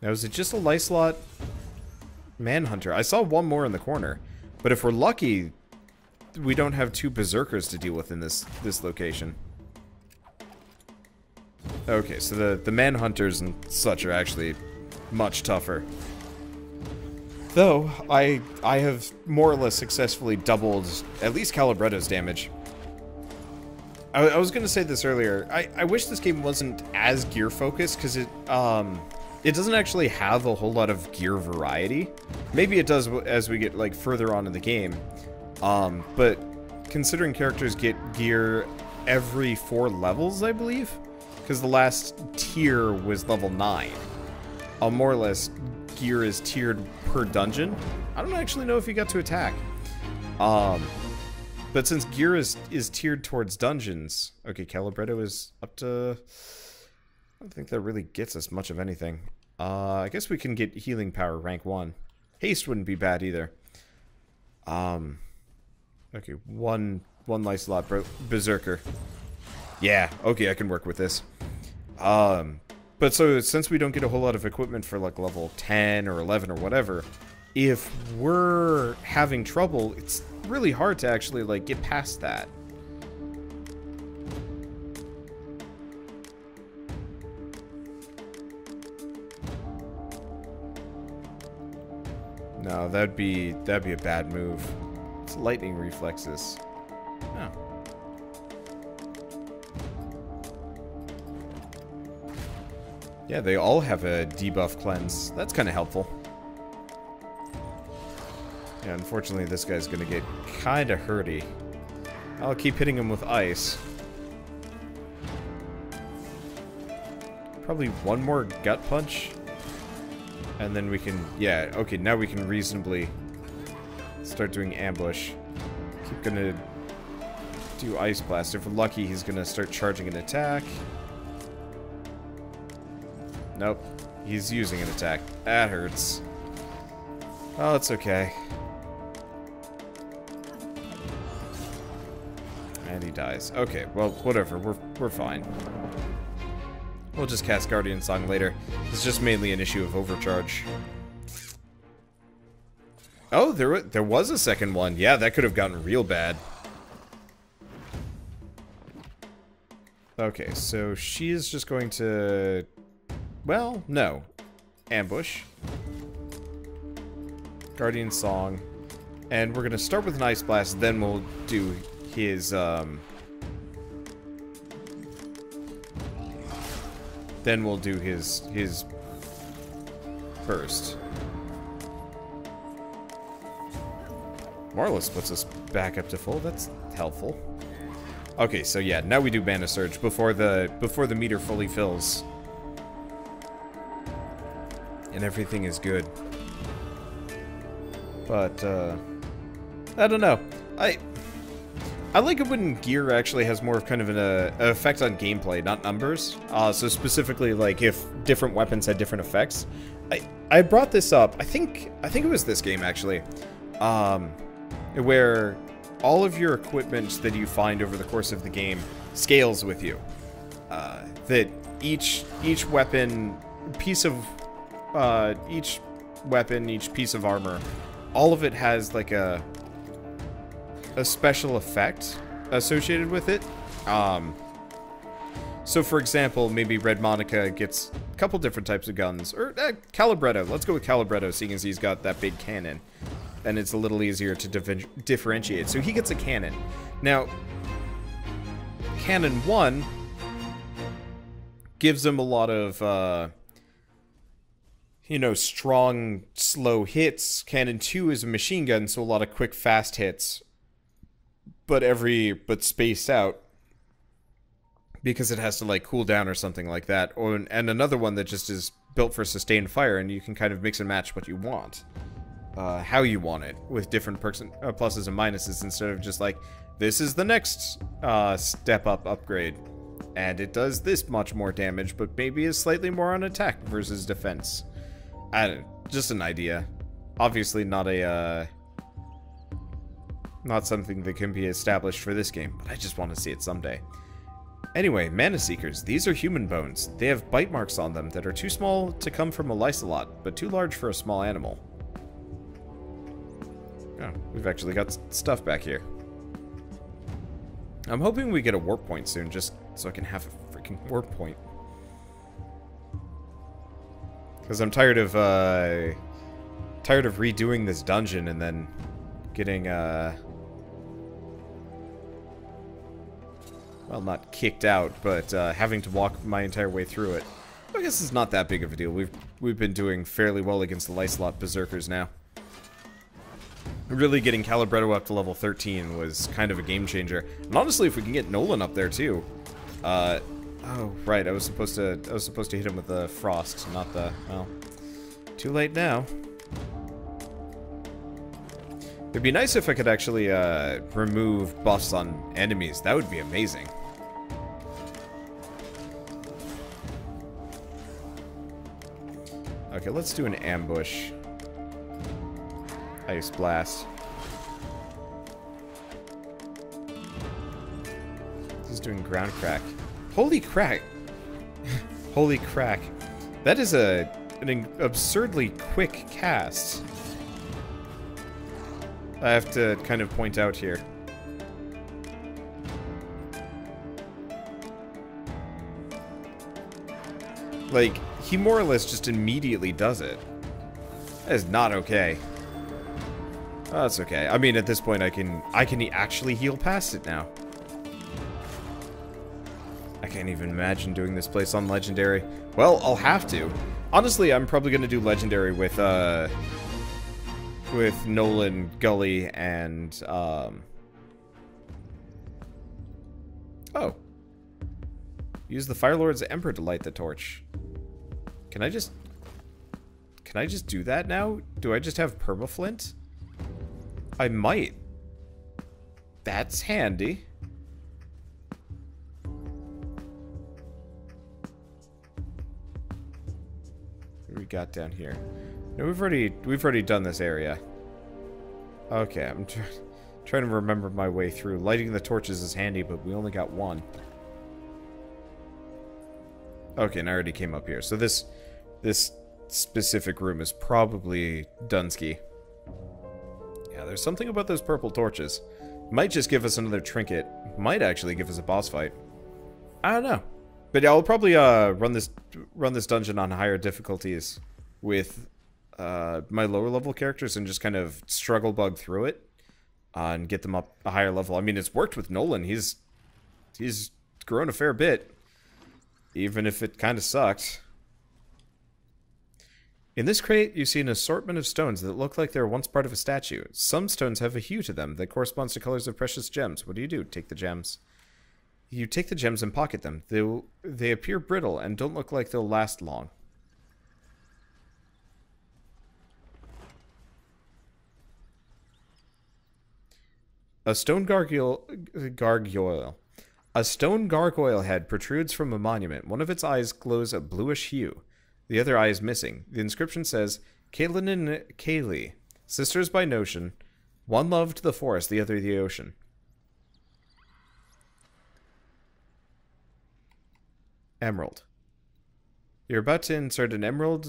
Now, is it just a Lyslot Manhunter? I saw one more in the corner. But if we're lucky, we don't have two Berserkers to deal with in this location. Okay, so the Manhunters and such are actually much tougher. Though, I have more or less successfully doubled at least Calibretto's damage. I was going to say this earlier. I wish this game wasn't as gear-focused, because it doesn't actually have a whole lot of gear variety. Maybe it does as we get, like, further on in the game. But considering characters get gear every 4 levels, I believe, because the last tier was level 9. More or less, gear is tiered per dungeon. I don't actually know if you got to attack. But since gear is tiered towards dungeons... Okay, Calibretto is up to... I don't think that really gets us much of anything. I guess we can get healing power rank 1. Haste wouldn't be bad either. Okay, one Lyslot Berserker. Yeah, okay, I can work with this. But so, since we don't get a whole lot of equipment for, like, level 10 or 11 or whatever, if we're having trouble, it's really hard to actually, like, get past that. No, that'd be a bad move. It's lightning reflexes. Oh. Yeah, they all have a debuff cleanse. That's kind of helpful. Yeah, unfortunately, this guy's gonna get kind of hurty. I'll keep hitting him with ice. Probably one more gut punch. And then we can... Yeah, okay, now we can reasonably start doing ambush. Keep gonna do Ice Blast. If we're lucky, he's gonna start charging an attack. Nope. He's using an attack. That hurts. Oh, it's okay. And he dies. Okay, well, whatever. We're fine. We'll just cast Guardian Song later. It's just mainly an issue of overcharge. Oh, there was a second one. Yeah, that could have gotten real bad. Okay, so she is just going to... Well, no. Ambush. Guardian Song. And we're going to start with an Ice Blast, then we'll do his, Then we'll do his burst. More or less puts us back up to full. That's helpful. Okay, so yeah, now we do Mana Surge before the meter fully fills. And everything is good. But, I don't know. I like it when gear actually has more of kind of an effect on gameplay, not numbers. So specifically, like, if different weapons had different effects. I brought this up, I think it was this game, actually. Where all of your equipment that you find over the course of the game scales with you. That each weapon, piece of... each piece of armor, all of it has, like, a special effect associated with it. So for example, maybe Red Monica gets a couple different types of guns. Or Calibretto. Let's go with Calibretto, seeing as he's got that big cannon. And it's a little easier to differentiate. So he gets a cannon. Now, Cannon 1 gives him a lot of, you know, strong, slow hits. Cannon 2 is a machine gun, so a lot of quick, fast hits. But spaced out. Because it has to, like, cool down or something like that. And another one that just is built for sustained fire, and you can kind of mix and match what you want. How you want it, with different perks and, pluses and minuses, instead of just like, this is the next step up upgrade. And it does this much more damage, but maybe is slightly more on attack versus defense. I don't know, just an idea. Obviously not a, not something that can be established for this game, but I just want to see it someday. Anyway, Mana Seekers. These are human bones. They have bite marks on them that are too small to come from a lysolot, but too large for a small animal. Oh, we've actually got stuff back here. I'm hoping we get a warp point soon, just so I can have a freaking warp point. Because I'm tired of redoing this dungeon and then getting, well, not kicked out, but having to walk my entire way through it. I guess it's not that big of a deal. We've been doing fairly well against the Lysolot Berserkers now. Really getting Calibretto up to level 13 was kind of a game changer. And honestly, if we can get Nolan up there too. Oh, right, I was supposed to hit him with the frost, not the, well, too late now. It'd be nice if I could actually remove buffs on enemies. That would be amazing. Okay, let's do an ambush. Ice blast. He's doing ground crack. Holy crack! Holy crack. That is an absurdly quick cast. I have to kind of point out here. Like, he more or less just immediately does it. That is not okay. Oh, that's okay. I mean, at this point, I can actually heal past it now. I can't even imagine doing this place on Legendary. Well, I'll have to. Honestly, I'm probably going to do Legendary with Nolan, Gully, and, oh. Use the Fire Lord's Emperor to light the torch. Can I just do that now? Do I just have Permaflint? I might. That's handy. What do we got down here? No, we've already done this area. Okay, I'm trying to remember my way through. Lighting the torches is handy, but we only got one. Okay, and I already came up here. So this specific room is probably Dunsky. Yeah, there's something about those purple torches. Might just give us another trinket. Might actually give us a boss fight. I don't know. But yeah, I'll probably run this dungeon on higher difficulties with my lower level characters and just kind of struggle bug through it and get them up a higher level. I mean, it's worked with Nolan. He's grown a fair bit, even if it kind of sucked. In this crate, you see an assortment of stones that look like they were once part of a statue. Some stones have a hue to them that corresponds to colors of precious gems. What do? Take the gems. You take the gems and pocket them. They appear brittle and don't look like they'll last long. A stone gargoyle. A stone gargoyle head protrudes from a monument. One of its eyes glows a bluish hue. The other eye is missing. The inscription says, Caitlin and Kaylee, sisters by notion. One loved the forest, the other the ocean. Emerald. You're about to insert an emerald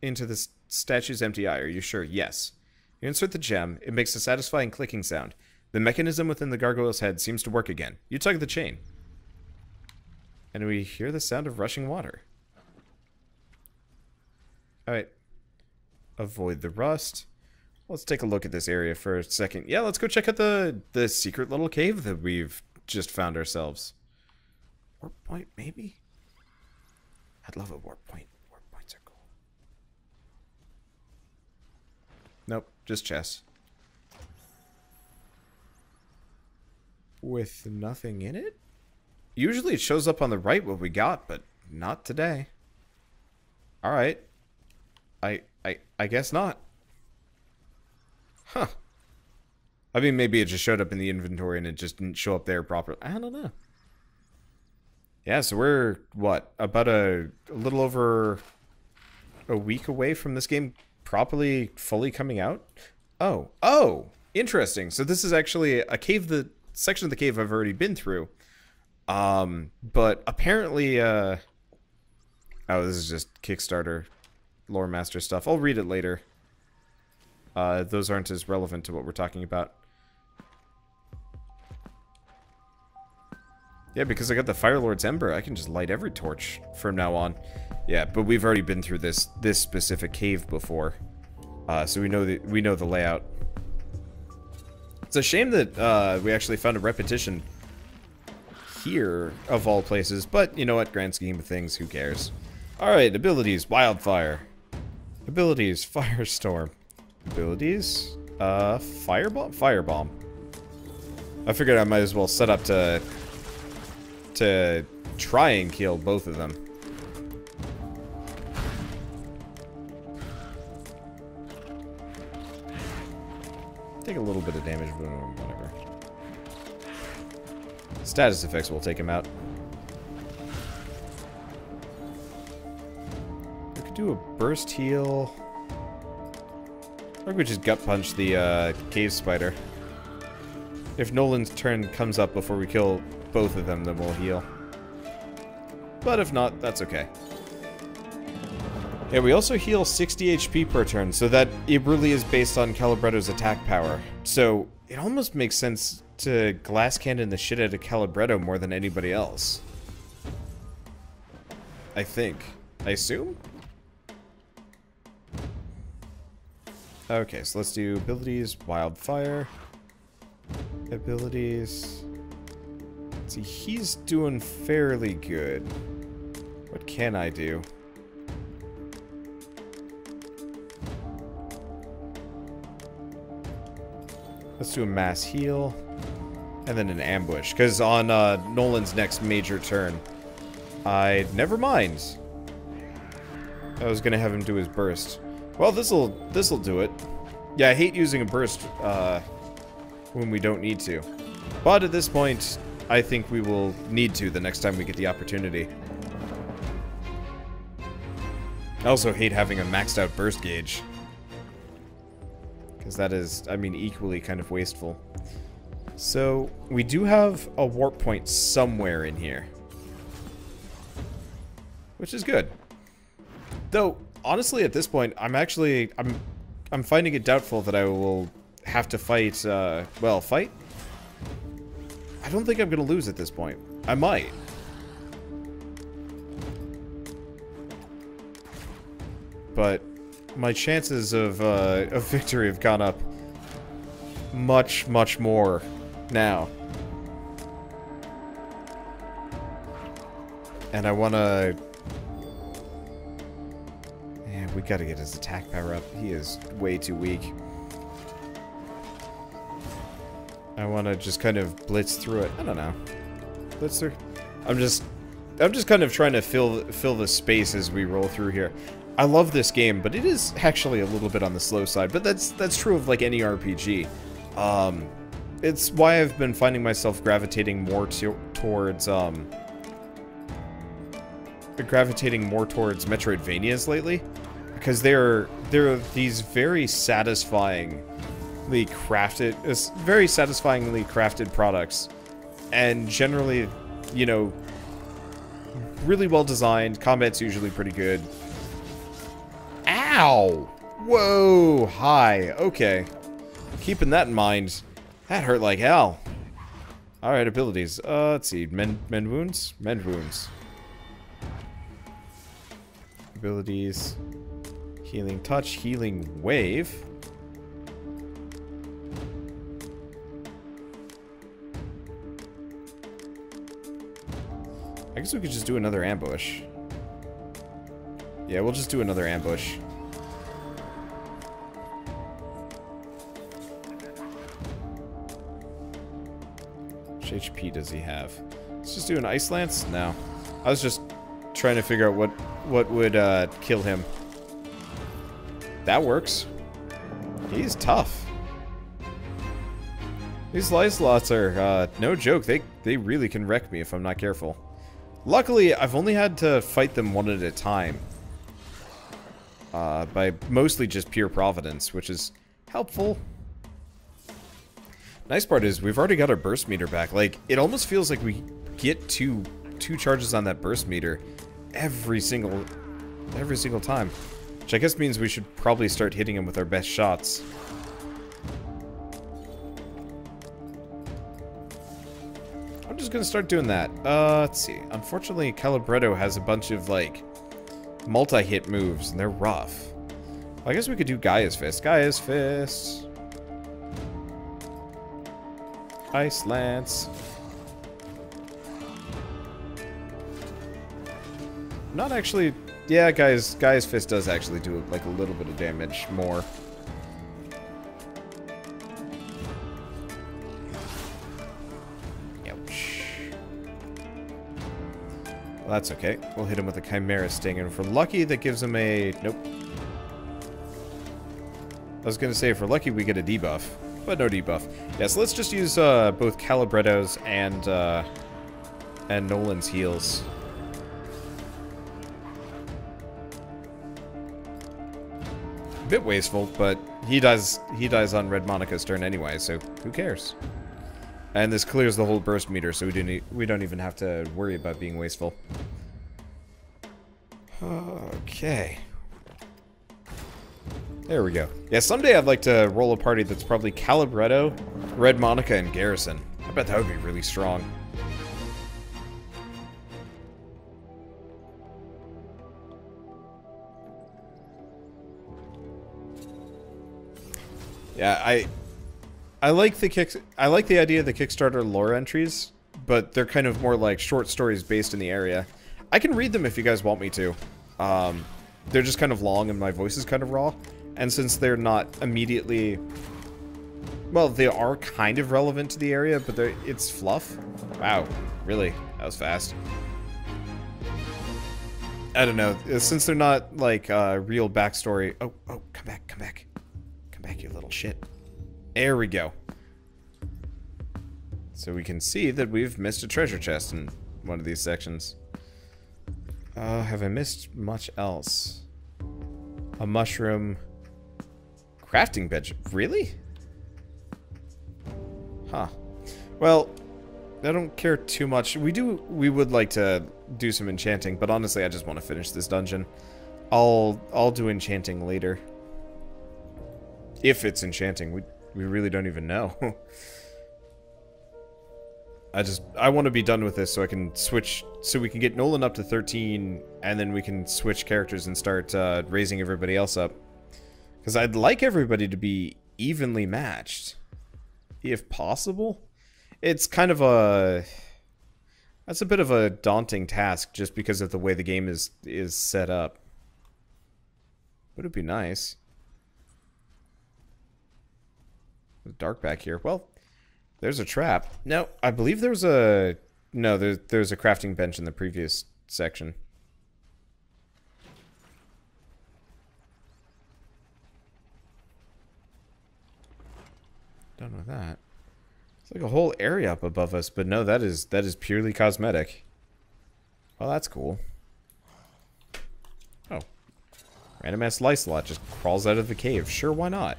into the statue's empty eye. Are you sure? Yes. You insert the gem. It makes a satisfying clicking sound. The mechanism within the gargoyle's head seems to work again. You tug the chain. And we hear the sound of rushing water. Alright. Avoid the rust. Let's take a look at this area for a second. Yeah, let's go check out the secret little cave that we've just found ourselves. Warp point, maybe? I'd love a warp point. Warp points are cool. Nope, just chest. With nothing in it? Usually it shows up on the right what we got, but not today. Alright. I guess not. Huh. I mean, maybe it just showed up in the inventory and it just didn't show up there properly. I don't know. Yeah, so we're, what, about a little over a week away from this game properly, fully coming out? Oh, interesting. So this is actually a cave, the section of the cave I've already been through. But apparently, oh, this is just Kickstarter lore master stuff. I'll read it later. Those aren't as relevant to what we're talking about. Yeah, because I got the Firelord's Ember, I can just light every torch from now on. Yeah, but we've already been through this specific cave before, so we know the layout. It's a shame that we actually found a repetition here of all places, but you know what? Grand scheme of things, who cares? All right, abilities: Wildfire. Abilities: Firestorm. Abilities: Firebomb. Firebomb. I figured I might as well set up to try and kill both of them. Take a little bit of damage, but whatever. Status effects will take him out. We could do a burst heal. Or we could just gut punch the cave spider. If Nolan's turn comes up before we kill both of them, then we'll heal. But if not, that's okay. Yeah, we also heal 60 HP per turn, so that it really is based on Calibretto's attack power. So it almost makes sense to glass cannon the shit out of Calibretto more than anybody else. I think. I assume? Okay, so let's do abilities: Wildfire. Abilities. Let's see, he's doing fairly good. What can I do? Let's do a mass heal. And then an ambush. Because on Nolan's next major turn, never mind. I was gonna have him do his burst. Well, this'll do it. Yeah, I hate using a burst when we don't need to. But at this point, I think we will need to the next time we get the opportunity. I also hate having a maxed out burst gauge. Because that is, I mean, equally kind of wasteful. So, we do have a warp point somewhere in here. Which is good. Though, honestly, at this point, I'm finding it doubtful that I will have to fight, well, fight? I don't think I'm gonna lose at this point. I might. But my chances of victory have gone up much, much more now. And I wanna... Yeah, we gotta get his attack power up. He is way too weak. I wanna just kind of blitz through it. I don't know. Blitz through... I'm just kind of trying to fill the space as we roll through here. I love this game, but it is actually a little bit on the slow side. But that's true of like any RPG. It's why I've been finding myself gravitating more towards Metroidvanias lately, because they're these very satisfyingly crafted products, and generally, you know, really well designed. Combat's usually pretty good. Ow! Whoa! Hi. Okay. Keeping that in mind. That hurt like hell. Alright, abilities. Let's see. Mend wounds? Mend wounds. Abilities. Healing touch. Healing wave. I guess we could just do another ambush. Yeah, we'll just do another ambush. How much HP does he have? Let's just do an Ice Lance? No. I was just trying to figure out what would kill him. That works. He's tough. These Lycelots are no joke. They really can wreck me if I'm not careful. Luckily, I've only had to fight them one at a time. By mostly just pure providence, which is helpful. Nice part is, we've already got our burst meter back. Like, it almost feels like get two charges on that burst meter every single time. Which I guess means we should probably start hitting him with our best shots. I'm just gonna start doing that. Let's see. Unfortunately, Calibretto has a bunch of, like, multi-hit moves, and they're rough. Well, I guess we could do Gaia's Fist. Gaia's Fist. Ice Lance. Not actually... Yeah, Gaia's Fist does actually do, like, a little bit of damage more. Ouch. Well, that's okay. We'll hit him with a Chimera Sting, and if we're lucky, that gives him a... Nope. I was gonna say, if we're lucky, we get a debuff. But no debuff. Yeah, so let's just use both Calibretto's and Nolan's heals. A bit wasteful, but he dies on Red Monica's turn anyway, so who cares? And this clears the whole burst meter, so we don't even have to worry about being wasteful. Okay. There we go. Yeah, someday I'd like to roll a party that's probably Calibretto, Red Monica, and Garrison. I bet that would be really strong. Yeah, I like the idea of the Kickstarter lore entries, but they're kind of more like short stories based in the area. I can read them if you guys want me to. They're just kind of long and my voice is kind of raw. And since they're not immediately... Well, they are kind of relevant to the area, but it's fluff. Wow, really? That was fast. I don't know. Since they're not, like, real backstory... Oh, come back, come back. Come back, you little shit. There we go. So we can see that we've missed a treasure chest in one of these sections. Have I missed much else? A mushroom... Crafting bench. Really? Huh. Well, I don't care too much. We would like to do some enchanting, but honestly, I just want to finish this dungeon. I'll do enchanting later. If it's enchanting. We really don't even know. I want to be done with this so I can switch, so we can get Nolan up to 13, and then we can switch characters and start raising everybody else up. Because I'd like everybody to be evenly matched, if possible. It's kind of a... That's a bit of a daunting task, just because of the way the game is set up. Would it be nice? It's dark back here. Well, there's a trap. No, I believe there's a... No, there's a crafting bench in the previous section. Done with that. It's like a whole area up above us, but no, that is purely cosmetic. Well, that's cool. Oh. Random ass Lysolot just crawls out of the cave. Sure, why not?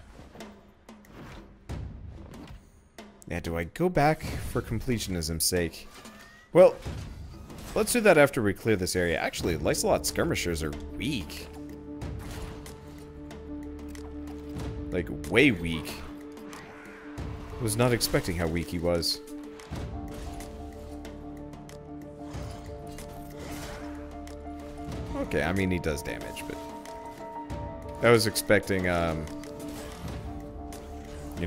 Yeah, do I go back for completionism's sake? Well, let's do that after we clear this area. Actually, Lysolot skirmishers are weak. Like, way weak. Was not expecting how weak he was. Okay, I mean, he does damage, but... I was expecting, you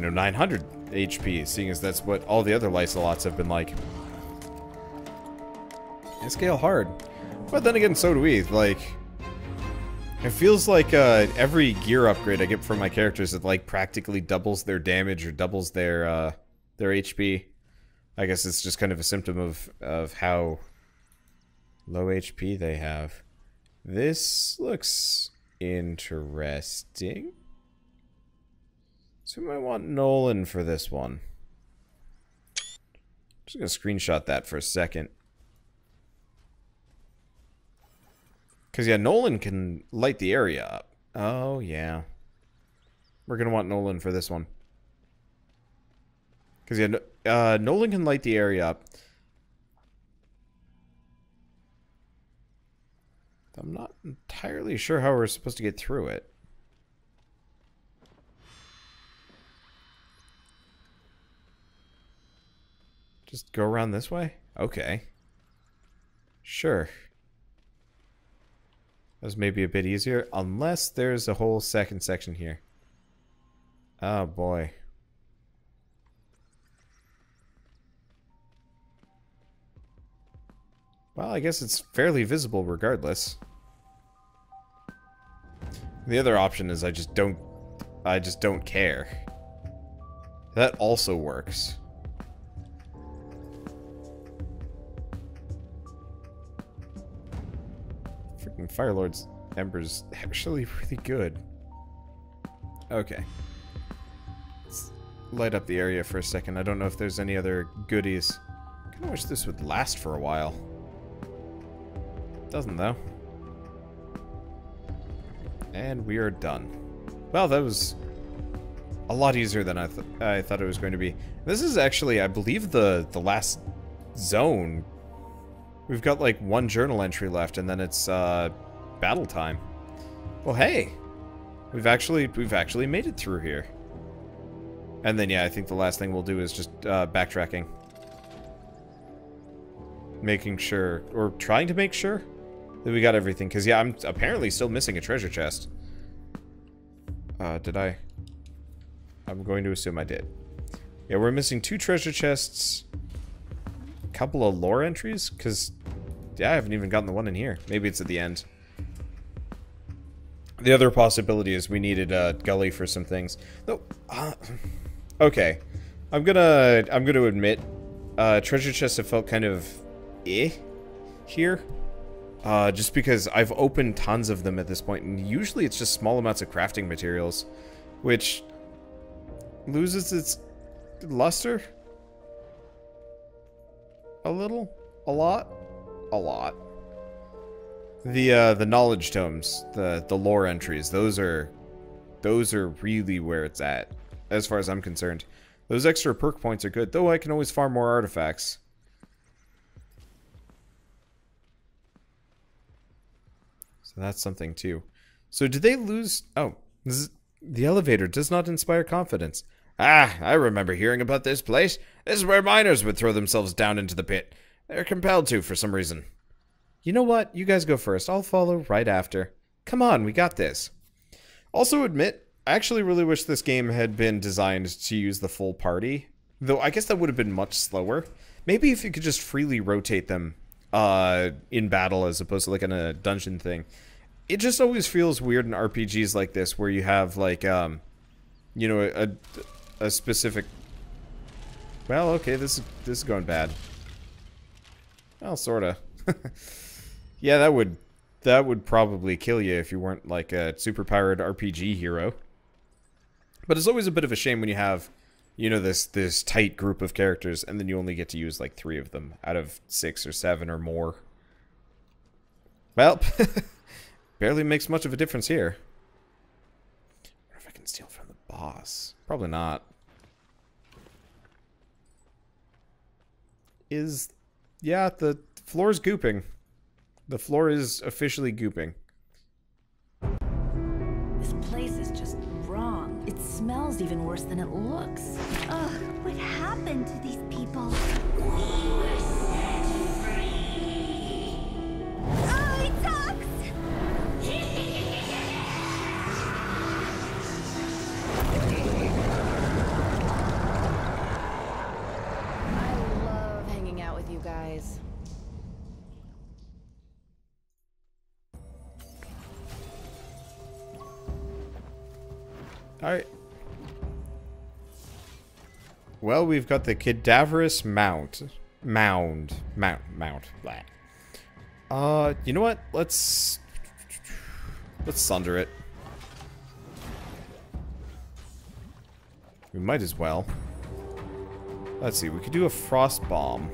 know, 900 HP, seeing as that's what all the other Lysolots have been like. They scale hard. But then again, so do we. Like... It feels like every gear upgrade I get from my characters, it like practically doubles their damage or doubles their HP. I guess it's just kind of a symptom of how low HP they have. This looks interesting. So we might want Nolan for this one. Just gonna screenshot that for a second. Because, yeah, Nolan can light the area up. Oh, yeah. We're going to want Nolan for this one. Because, yeah, Nolan can light the area up. I'm not entirely sure how we're supposed to get through it. Just go around this way? Okay. Sure. That's maybe a bit easier, unless there's a whole second section here. Oh boy. Well, I guess it's fairly visible regardless. The other option is I just don't care. That also works. Freaking Firelord's Ember's actually really good. Okay. Let's light up the area for a second. I don't know if there's any other goodies. I kinda wish this would last for a while. Doesn't though. And we are done. Well, that was a lot easier than I thought it was going to be. This is actually, I believe, the last zone. We've got like one journal entry left, and then it's battle time. Well, hey, we've actually made it through here. And then yeah, I think the last thing we'll do is just backtracking, making sure, or trying to make sure, that we got everything, because yeah, I'm apparently still missing a treasure chest. Did I? I'm going to assume I did. Yeah, we're missing 2 treasure chests, a couple of lore entries, because yeah, I haven't even gotten the one in here. Maybe it's at the end. The other possibility is we needed a gully for some things. No, okay. I'm gonna admit, treasure chests have felt kind of here. Just because I've opened tons of them at this point, and usually it's just small amounts of crafting materials, which loses its luster a little, a lot. The knowledge tomes, the lore entries, those are really where it's at, as far as I'm concerned. Those extra perk points are good, though I can always farm more artifacts. So that's something too. So did they lose... Oh, the elevator does not inspire confidence. Ah, I remember hearing about this place. This is where miners would throw themselves down into the pit. They're compelled to for some reason. You know what? You guys go first. I'll follow right after. Come on, we got this. Also admit, I actually really wish this game had been designed to use the full party. Though I guess that would have been much slower. Maybe if you could just freely rotate them in battle as opposed to like in a dungeon thing. It just always feels weird in RPGs like this where you have like you know, a specific... Well, okay, this is going bad. Well, sorta. Yeah, that would probably kill you if you weren't like a superpowered RPG hero. But it's always a bit of a shame when you have, you know, this tight group of characters, and then you only get to use like 3 of them out of 6 or 7 or more. Well, barely makes much of a difference here. I wonder if I can steal from the boss. Probably not. Yeah, the floor's gooping. The floor is officially gooping. This place is just wrong. It smells even worse than it looks. Ugh, what happened to these people? Oh, it sucks! I love hanging out with you guys. Alright. Well, we've got the cadaverous mound. Blah. You know what? Let's sunder it. We might as well. Let's see, we could do a frost bomb.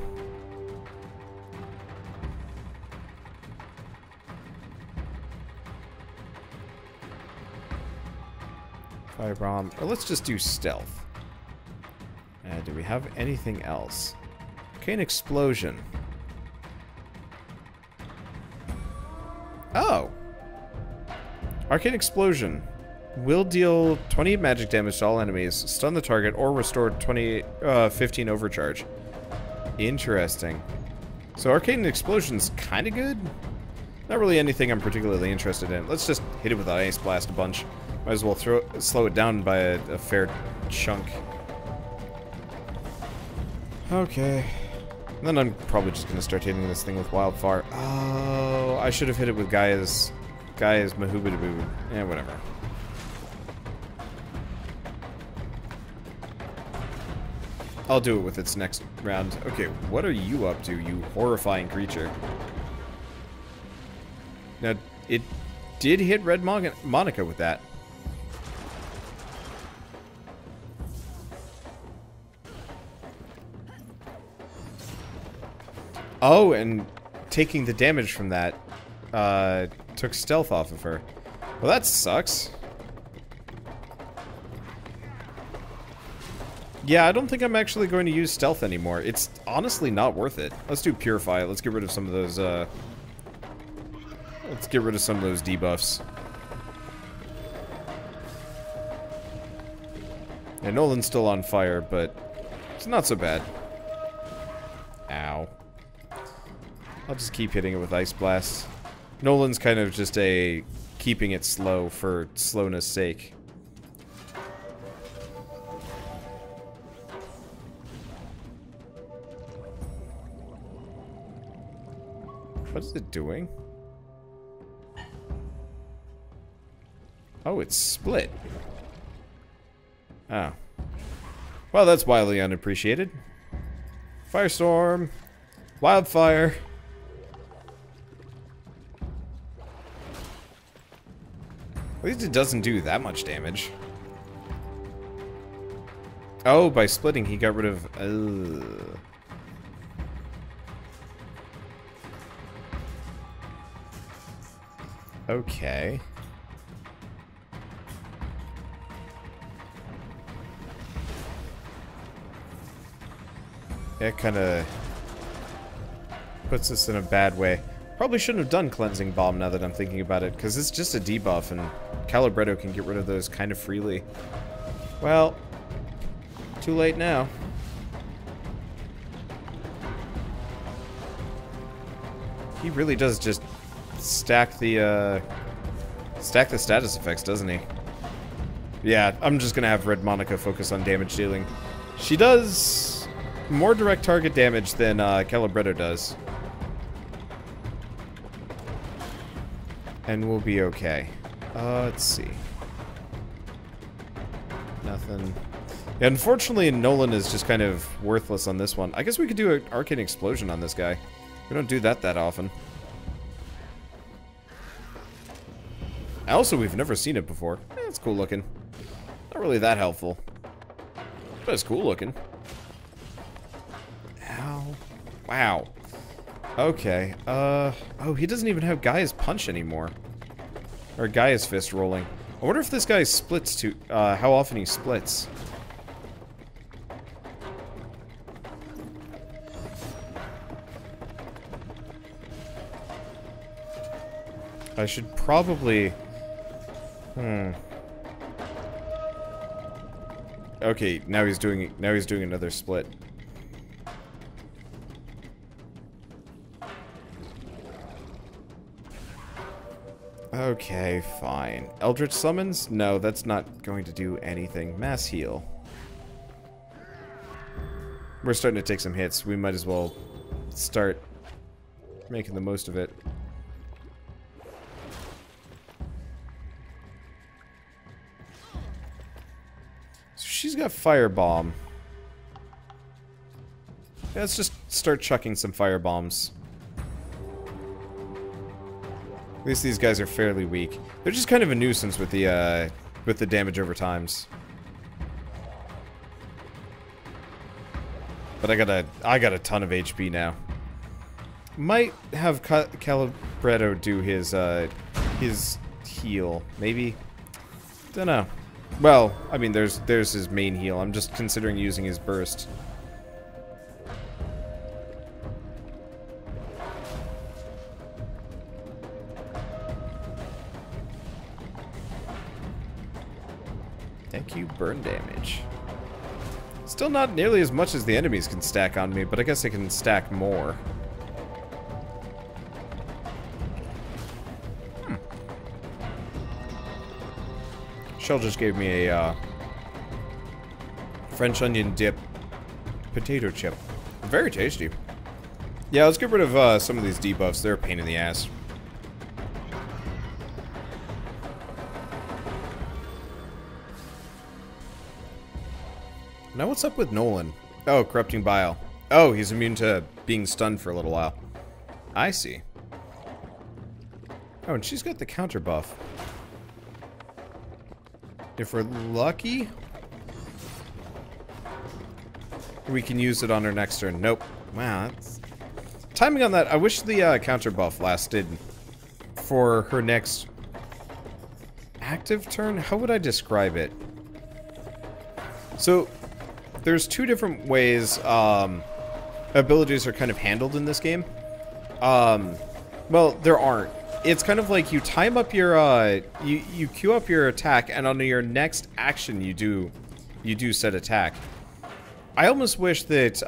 Firebomb, or let's just do stealth. Do we have anything else? Arcane explosion. Oh! Arcane Explosion. Will deal 28 magic damage to all enemies, stun the target, or restore 15 overcharge. Interesting. So Arcane Explosion's kind of good. Not really anything I'm particularly interested in. Let's just hit it with an Ice Blast a bunch. Might as well slow it down by a fair chunk. Okay. And then I'm probably just gonna start hitting this thing with Wildfire. Oh, I should have hit it with Gaia's Mahubadaboo. Yeah, whatever. I'll do it with its next round. Okay, what are you up to, you horrifying creature? Now, it did hit Red Monica with that. Oh, and taking the damage from that took stealth off of her. Well, that sucks. Yeah, I don't think I'm actually going to use stealth anymore. It's honestly not worth it. Let's do Purify. Let's get rid of some of those, let's get rid of some of those debuffs. Yeah, Nolan's still on fire, but it's not so bad. Ow. I'll just keep hitting it with Ice Blast. Nolan's kind of just a keeping it slow for slowness sake. What is it doing? Oh, it's split. Oh. Well, that's wildly unappreciated. Firestorm. Wildfire. At least it doesn't do that much damage. Oh, by splitting, he got rid of... Okay. That kind of puts us in a bad way. Probably shouldn't have done Cleansing Bomb now that I'm thinking about it, because it's just a debuff, and Calibretto can get rid of those kind of freely. Well, too late now. He really does just stack the status effects, doesn't he? Yeah, I'm just gonna have Red Monica focus on damage dealing. She does more direct target damage than Calibretto does. And we'll be okay. Let's see. Nothing. Yeah, unfortunately, Nolan is just kind of worthless on this one. I guess we could do an Arcane Explosion on this guy. We don't do that often. Also, we've never seen it before. It's cool looking. Not really that helpful. But it's cool looking. Ow. Wow. Okay. Oh, he doesn't even have Gaia's Punch anymore. Or Gaia's Fist rolling. I wonder if this guy splits to, how often he splits. I should probably... Okay, now he's doing another split. Okay, fine. Eldritch Summons? No, that's not going to do anything. Mass Heal. We're starting to take some hits. We might as well start making the most of it. So she's got Firebomb. Yeah, let's just start chucking some firebombs. At least these guys are fairly weak. They're just kind of a nuisance with the damage over times. But I got a ton of HP now. Might have Calibretto do his heal, maybe. Don't know. Well, I mean, there's his main heal. I'm just considering using his burst. Thank you, burn damage. Still not nearly as much as the enemies can stack on me, but I guess I can stack more. Shell just gave me a French onion dip potato chip. Very tasty. Yeah, let's get rid of some of these debuffs. They're a pain in the ass. Now what's up with Nolan? Oh, corrupting bile. Oh, he's immune to being stunned for a little while. I see. Oh, and she's got the counter buff. If we're lucky, we can use it on her next turn. Nope. Wow, that's... Timing on that, I wish the counter buff lasted for her next active turn. How would I describe it? So, there's two different ways abilities are kind of handled in this game. Well, there aren't. It's kind of like you time up your you queue up your attack, and on your next action you do set attack. I almost wish that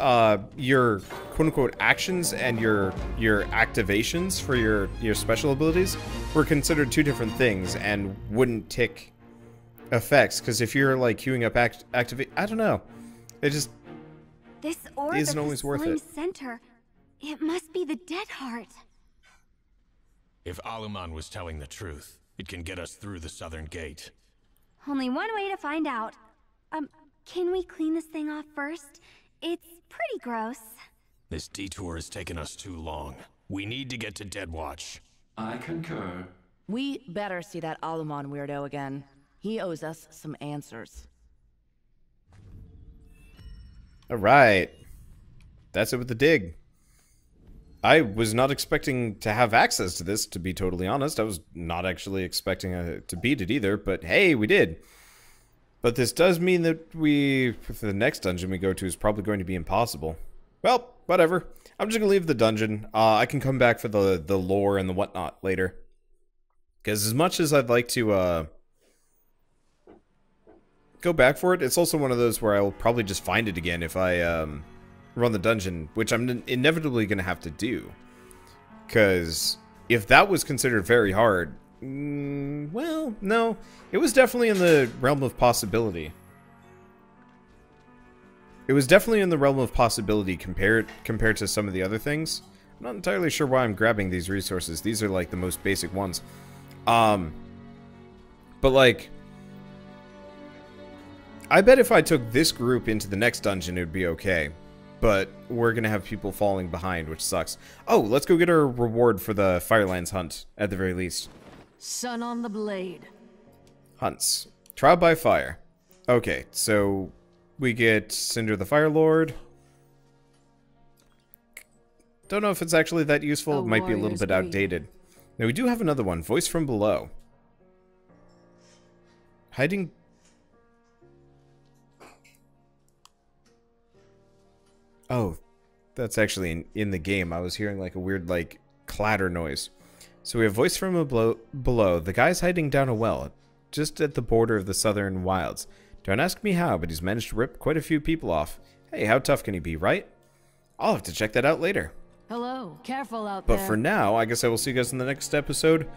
your quote-unquote actions and your activations for your special abilities were considered two different things and wouldn't tick effects, because if you're like queuing up activate, I don't know, it just This orb isn't at always the worth slime it. center. It must be the Dead Heart. If Aluman was telling the truth, it can get us through the southern gate. Only one way to find out. Can we clean this thing off first? It's pretty gross. This detour has taken us too long. We need to get to Deadwatch. I concur. We better see that Aluman weirdo again. He owes us some answers. Alright. That's it with the dig. I was not expecting to have access to this, to be totally honest. I was not actually expecting to beat it either, but hey, we did. But this does mean that for the next dungeon we go to is probably going to be impossible. Well, whatever. I'm just gonna leave the dungeon. I can come back for the lore and the whatnot later. Because as much as I'd like to go back for it, it's also one of those where I will probably just find it again if I run the dungeon, which I'm inevitably gonna have to do. Because if that was considered very hard, well, no, it was definitely in the realm of possibility. It was definitely in the realm of possibility compared to some of the other things. I'm not entirely sure why I'm grabbing these resources. These are like the most basic ones. But like, I bet if I took this group into the next dungeon, it would be okay. But we're gonna have people falling behind, which sucks. Oh, let's go get our reward for the Firelands hunt, at the very least. Sun on the blade. Hunts. Trial by fire. Okay, so we get Cinder the Fire Lord. Don't know if it's actually that useful. It might be a little bit outdated. Now we do have another one. Voice from below. Hiding... Oh, that's actually in the game. I was hearing like a weird like clatter noise. So we have voice from below. The guy's hiding down a well, just at the border of the southern wilds. Don't ask me how, but he's managed to rip quite a few people off. Hey, how tough can he be, right? I'll have to check that out later. Hello, careful out there. But for now, I guess I will see you guys in the next episode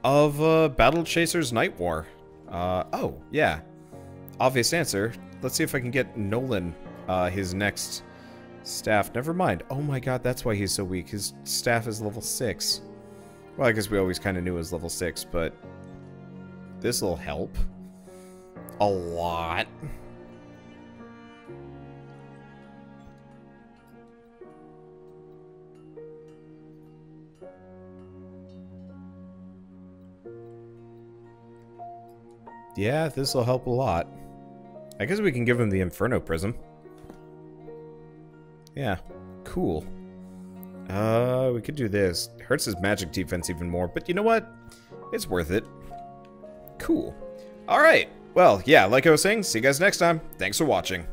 of Battle Chasers Nightwar. Oh, yeah. Obvious answer. Let's see if I can get Nolan his next staff. Never mind. Oh my god, that's why he's so weak. His staff is level 6. Well, I guess we always kind of knew it was level 6, but this'll help a lot. Yeah, this'll help a lot. I guess we can give him the Inferno Prism. Yeah, cool. We could do this. Hurts his magic defense even more, but you know what? It's worth it. Cool. Alright, well, yeah, like I was saying, see you guys next time. Thanks for watching.